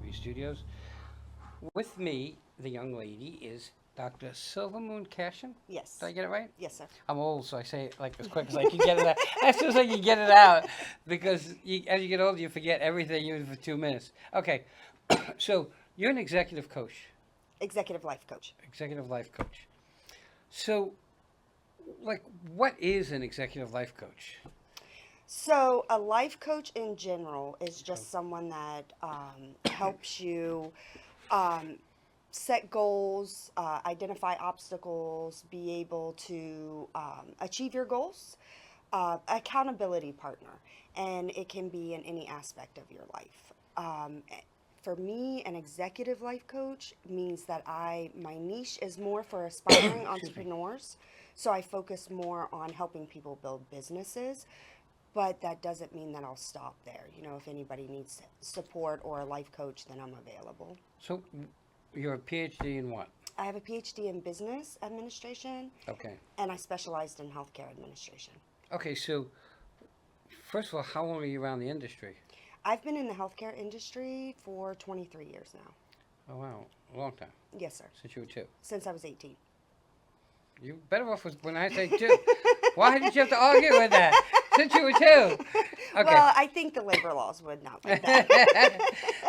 WRPB studios. With me, the young lady, is Dr. Silvermoon Cashin. Did Yes. I get it right? Yes, sir. I'm old, so I say it like as quick as I can get it out. As soon as I can get it out, because as you get older, you forget everything even for 2 minutes. Okay, so you're an executive coach, Executive life coach. executive life coach. So, like, what is an executive life coach? So, a life coach in general is just someone that helps you um, set goals, identify obstacles, be able to achieve your goals. Accountability partner, and it can be in any aspect of your life. For me, an executive life coach means that my niche is more for aspiring Excuse me. entrepreneurs. So I focus more on helping people build businesses, but that doesn't mean that I'll stop there. If anybody needs support or a life coach, then I'm available. So, you're a PhD in what? I have a PhD in business administration, Okay. and I specialized in healthcare administration. Okay, so first of all, how long are you around the industry? I've been in the healthcare industry for 23 years now. Oh wow, a long time Yes, sir. since you were two. Since I was 18. You better off with when I say two. Why did you have to argue with that? Since you were two. Okay. Well, I think the labor laws would not like that.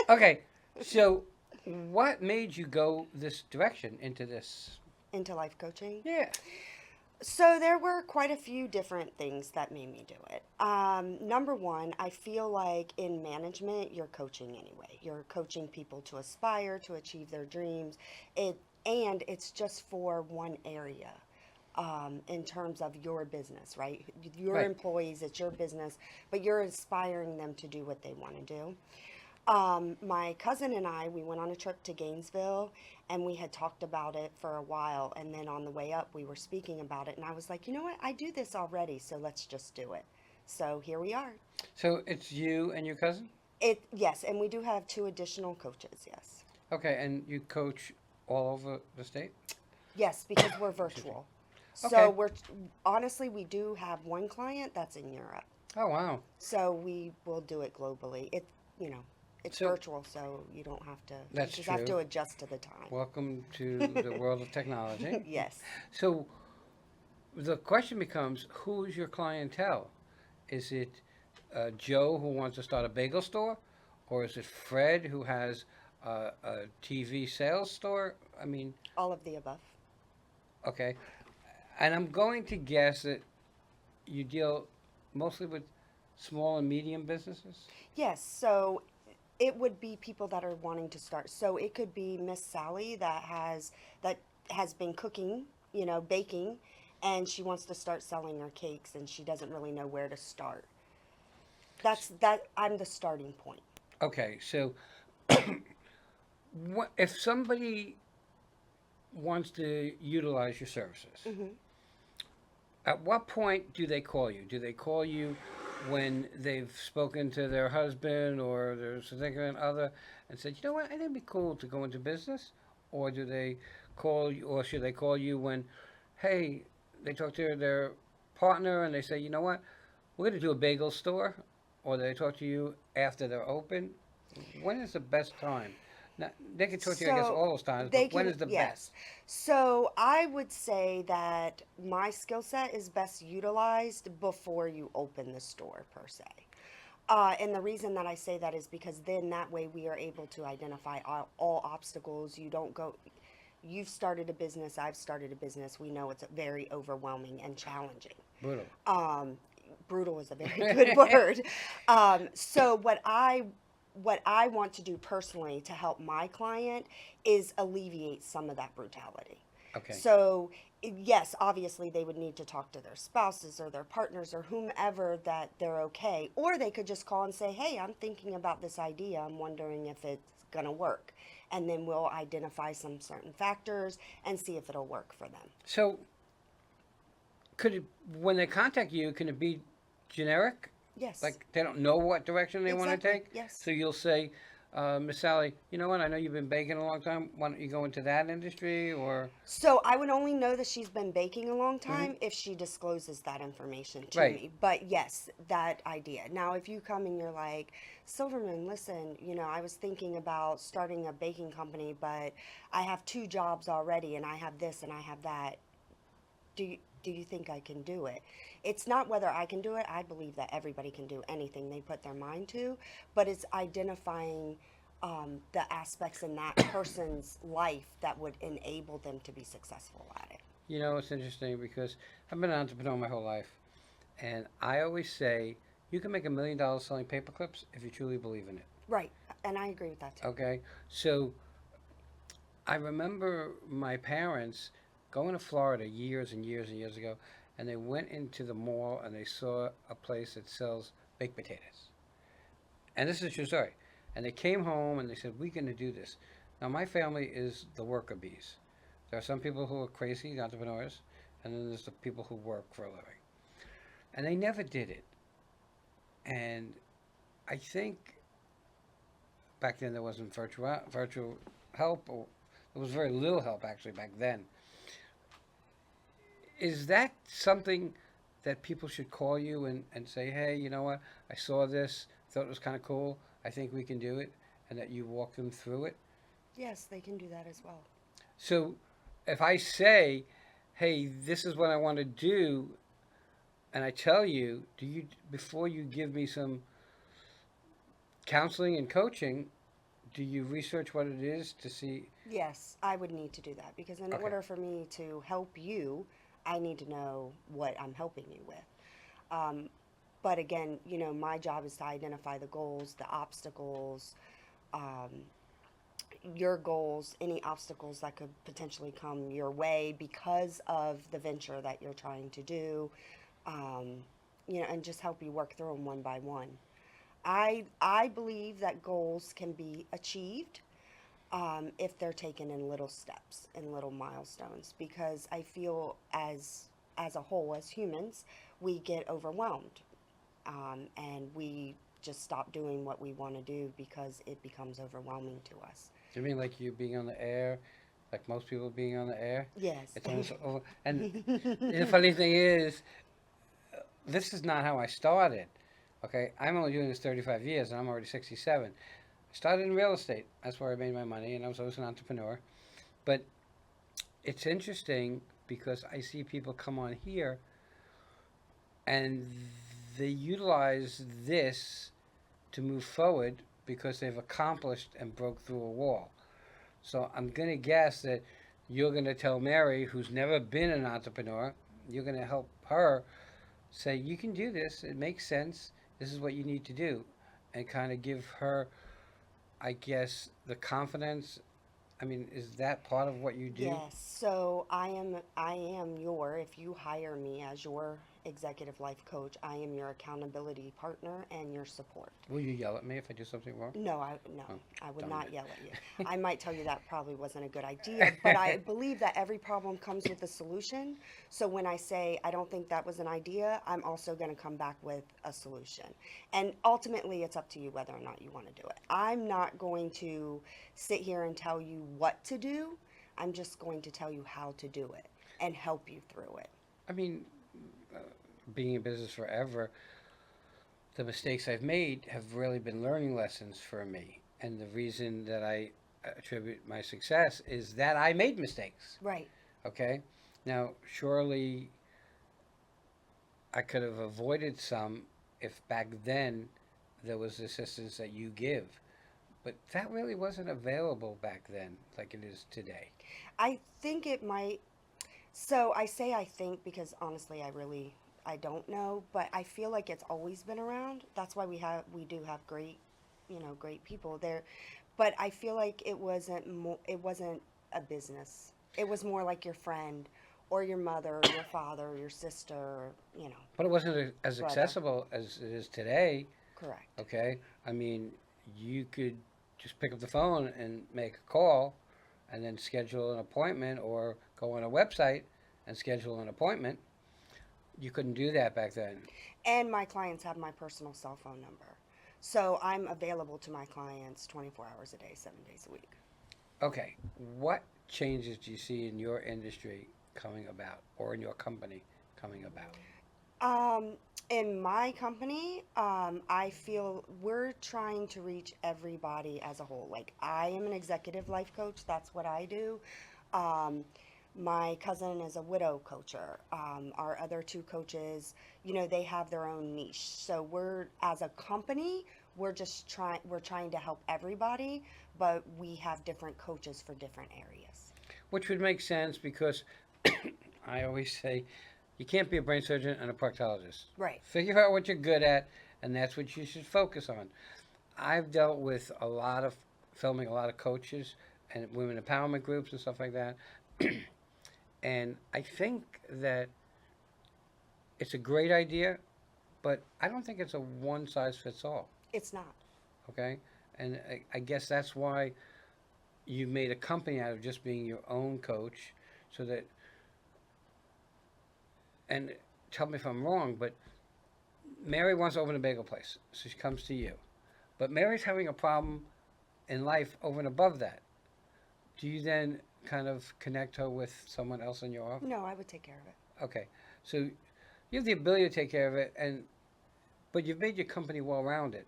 Okay. So, what made you go this direction into this? Into life coaching. Yeah. So there were quite a few different things that made me do it. Number one, I feel like in management, you're coaching anyway. You're coaching people to aspire, to achieve their dreams. And it's just for one area. In terms of your business, right? Your Right. employees, it's your business, but you're inspiring them to do what they want to do. My cousin and I, we went on a trip to Gainesville and we had talked about it for a while. And then on the way up, we were speaking about it. And I was like, you know what? I do this already, so let's just do it. So here we are. So it's you and your cousin. Yes, and we do have two additional coaches, yes. Okay, and you coach all over the state. Yes, because we're virtual. Okay. So honestly, we do have one client that's in Europe. Oh wow. So we will do it globally. You know, it's So- virtual, so you don't have to. That's you just have to true. adjust to the time. Welcome to the world of technology. Yes. So, the question becomes, who's your clientele? Is it Joe who wants to start a bagel store, or is it Fred who has a TV sales store? I mean, All of the above. okay. And I'm going to guess that you deal mostly with small and medium businesses. Yes. So it would be people that are wanting to start. So it could be Miss Sally that has been cooking, baking, and she wants to start selling her cakes, and she doesn't really know where to start. I'm the starting point. Okay, so what, if somebody wants to utilize your services, Hmm. at what point do they call you? Do they call you when they've spoken to their husband or their significant other and said, you know what, I think it'd be cool to go into business? Or do they call you, or should they call you when, hey, they talk to their partner and they say, you know what, we're going to do a bagel store? Or they talk to you after they're open? When is the best time? Now, they can talk to you, I guess, So all those times, they but when can, is the yes. best? So I would say that my skill set is best utilized before you open the store, per se. And the reason that I say that is because then that way we are able to identify all obstacles. You've started a business, I've started a business. We know it's very overwhelming and challenging. Brutal. Um, Brutal is a very good word. So what I want to do personally to help my client is alleviate some of that brutality. Okay. So, yes, obviously they would need to talk to their spouses or their partners or whomever that they're okay. Or they could just call and say, hey, I'm thinking about this idea. I'm wondering if it's going to work. And then we'll identify some certain factors and see if it'll work for them. So, could it, when they contact you, can it be generic? Yes. Like they don't know what direction they want to Exactly, take? yes. So you'll say, Miss Sally, you know what? I know you've been baking a long time. Why don't you go into that industry or? So I would only know that she's been baking a long Mhm. time if she discloses that information to Right. me. But yes, that idea. Now, if you come and you're like, Silverman, listen, I was thinking about starting a baking company, but I have two jobs already and I have this and I have that. Do you think I can do it? It's not whether I can do it. I believe that everybody can do anything they put their mind to, but it's identifying the aspects in that person's life that would enable them to be successful at it. You know, it's interesting because I've been an entrepreneur my whole life, and I always say you can make $1 million selling paper clips if you truly believe in it. Right, and I agree with that too. Okay, so I remember my parents going to Florida years and years and years ago, and they went into the mall and they saw a place that sells baked potatoes. And this is a true story. And they came home and they said, "We're going to do this." Now, my family is the worker bees. There are some people who are crazy entrepreneurs, and then there's the people who work for a living. And they never did it. And I think back then there wasn't virtual help, or there was very little help actually back then. Is that something that people should call you and say, hey, you know what? I saw this, thought it was kind of cool. I think we can do it, and that you walk them through it. Yes, they can do that as well. So if I say, hey, this is what I want to do, and I tell you, do you, before you give me some counseling and coaching, do you research what it is to see? Yes, I would need to do that because in Okay. order for me to help you, I need to know what I'm helping you with. Um, but again, my job is to identify the goals, the obstacles, um, your goals, any obstacles that could potentially come your way because of the venture that you're trying to do, um, and just help you work through them one by one. I believe that goals can be achieved if they're taken in little steps and little milestones because I feel as a whole as humans we get overwhelmed and we just stop doing what we want to do because it becomes overwhelming to us. Do you mean like you being on the air, like most people being on the air? Yes. It's almost over. And the funny thing is, this is not how I started. Okay, I'm only doing this 35 years, and I'm already 67. I started in real estate. That's where I made my money, and I was always an entrepreneur. But it's interesting because I see people come on here, and they utilize this to move forward because they've accomplished and broke through a wall. So I'm going to guess that you're going to tell Mary, who's never been an entrepreneur, you're going to help her say, you can do this. It makes sense. This is what you need to do. And kind of give her, I guess, the confidence. I mean, is that part of what you do? Yes, so I am your if you hire me as your executive life coach, I am your accountability partner and your support. Will you yell at me if I do something wrong? No, Oh, I would darn not yell at you. I might tell you that probably wasn't a good idea, but I it. believe that every problem comes with a solution. So when I say I don't think that was an idea, I'm also going to come back with a solution. And ultimately, it's up to you whether or not you want to do it. I'm not going to sit here and tell you what to do. I'm just going to tell you how to do it and help you through it. I mean, uh, being in business forever, the mistakes I've made have really been learning lessons for me. And the reason that I attribute my success is that I made mistakes. Right. Okay? Now, surely I could have avoided some if back then there was assistance that you give. But that really wasn't available back then like it is today. I think it might. So I say I think because honestly, I don't know, but I feel like it's always been around. That's why we do have great, great people there. But I feel like it wasn't a business. It was more like your friend or your mother or your father or your sister or, But it wasn't as brother. accessible as it is today. Correct. Okay? I mean, you could just pick up the phone and make a call and then schedule an appointment or go on a website and schedule an appointment. You couldn't do that back then. And my clients have my personal cell phone number. So I'm available to my clients 24 hours a day, 7 days a week. Okay, what changes do you see in your industry coming about, or in your company coming about? Um, in my company, I feel we're trying to reach everybody as a whole. Like, I am an executive life coach, that's what I do. Um, my cousin is a widow coacher. Our other two coaches, they have their own niche. So as a company, we're trying to help everybody, but we have different coaches for different areas. Which would make sense because I always say you can't be a brain surgeon and a proctologist. Right. Figure out what you're good at, and that's what you should focus on. I've dealt with filming a lot of coaches and women empowerment groups and stuff like that. And I think that it's a great idea, but I don't think it's a one size fits all. It's not. Okay? And I guess that's why you made a company out of just being your own coach so that, and tell me if I'm wrong, but Mary wants to open a bagel place, so she comes to you. But Mary's having a problem in life over and above that. Do you then kind of connect her with someone else in your office? No, I would take care of it. Okay, so you have the ability to take care of it, but you've made your company well-rounded,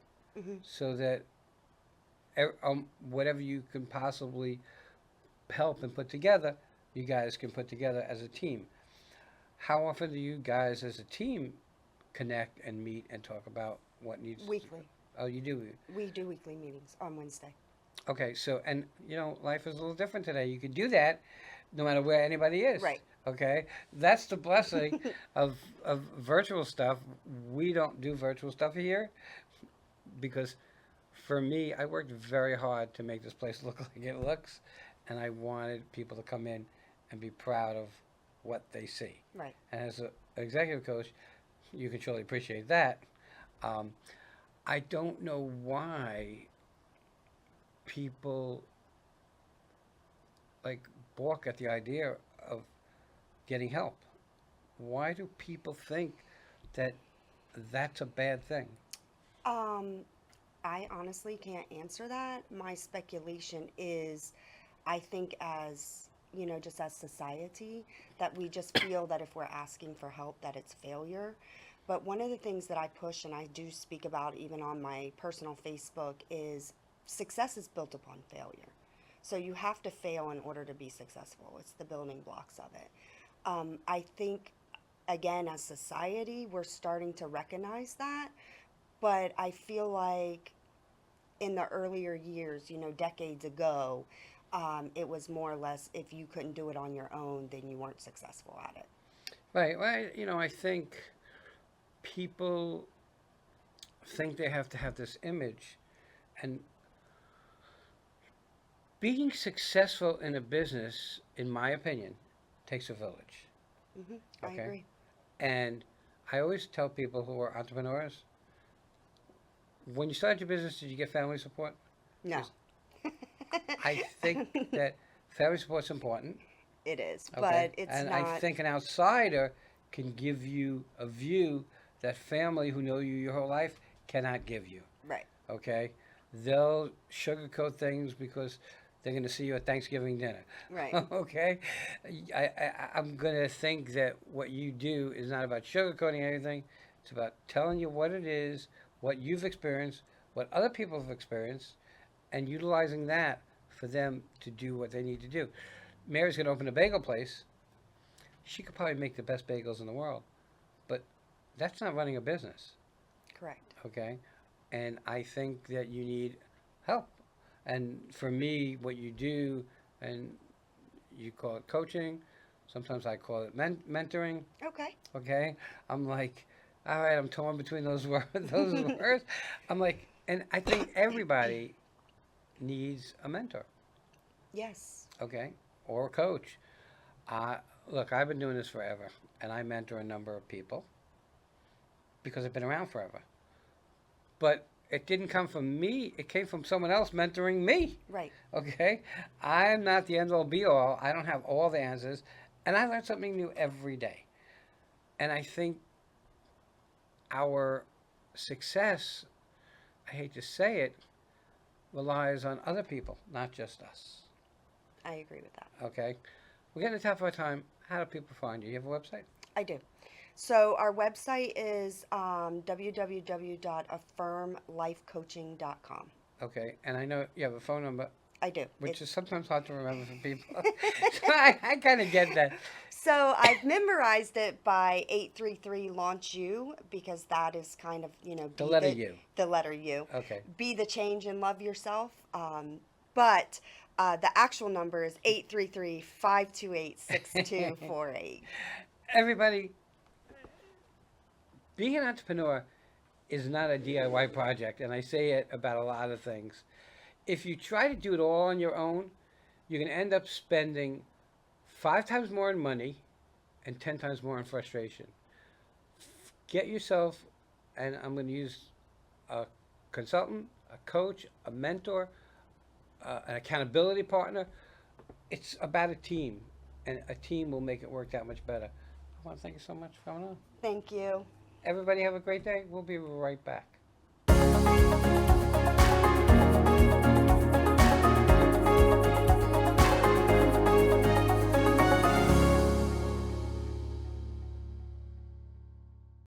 so that whatever you can possibly help and put together, you guys can put together as a team. How often do you guys as a team connect and meet and talk about what needs? Weekly. Oh, you do. We do weekly meetings on Wednesday. Okay, so and life is a little different today. You can do that no matter where anybody is. Right. Okay, that's the blessing of virtual stuff. We don't do virtual stuff here because for me, I worked very hard to make this place look like it looks, and I wanted people to come in and be proud of what they see. Right. And as an executive coach, you can surely appreciate that. I don't know why people like balk at the idea of getting help. Why do people think that that's a bad thing? Um, I honestly can't answer that. My speculation is, I think just as society, that we just feel that if we're asking for help, that it's failure. But one of the things that I push and I do speak about even on my personal Facebook is success is built upon failure. So you have to fail in order to be successful. It's the building blocks of it. I think, again, as society, we're starting to recognize that. But I feel like in the earlier years, decades ago, it was more or less if you couldn't do it on your own, then you weren't successful at it. Right. Well, I think people think they have to have this image, and being successful in a business, in my opinion, takes a village. I Okay. agree. And I always tell people who are entrepreneurs, when you started your business, did you get family support? No. Yes. I think that family support's important. It is, Okay. but it's And not. I think an outsider can give you a view that family who know you your whole life cannot give you. Right. Okay? They'll sugarcoat things because they're going to see you at Thanksgiving dinner. Right. Okay? I'm going to think that what you do is not about sugarcoating anything. It's about telling you what it is, what you've experienced, what other people have experienced, and utilizing that for them to do what they need to do. Mary's going to open a bagel place. She could probably make the best bagels in the world, but that's not running a business, Correct. okay? And I think that you need help. And for me, what you do, and you call it coaching, sometimes I call it mentoring, Okay. okay? I'm like, all right, I'm torn between those those words. I'm like, and I think everybody needs a mentor, Yes. okay, or a coach. Look, I've been doing this forever, and I mentor a number of people because I've been around forever. But it didn't come from me; it came from someone else mentoring me. Right. Okay, I'm not the end all be all. I don't have all the answers, and I learn something new every day. And I think our success I hate to say it, relies on other people, not just us. I agree with that. Okay? We're getting to the top of our time. How do people find you? You have a website? I do. So our website is www.affirmlifecoaching.com. Okay. And I know you have a phone number, I do. which is sometimes hard to remember for people. So I kind of get that. So I've memorized it by 833 launch you, because that is kind of, The letter U. The letter U. Okay. Be the change and love yourself. But the actual number is 833-528-6248. Everybody, being an entrepreneur is not a DIY project, and I say it about a lot of things. If you try to do it all on your own, you're going to end up spending 5 times more in money and 10 times more in frustration. Get yourself, and I'm going to use a consultant, a coach, a mentor, an accountability partner. It's about a team, and a team will make it work that much better. I want to thank you so much for coming on. Thank you. Everybody have a great day. We'll be right back.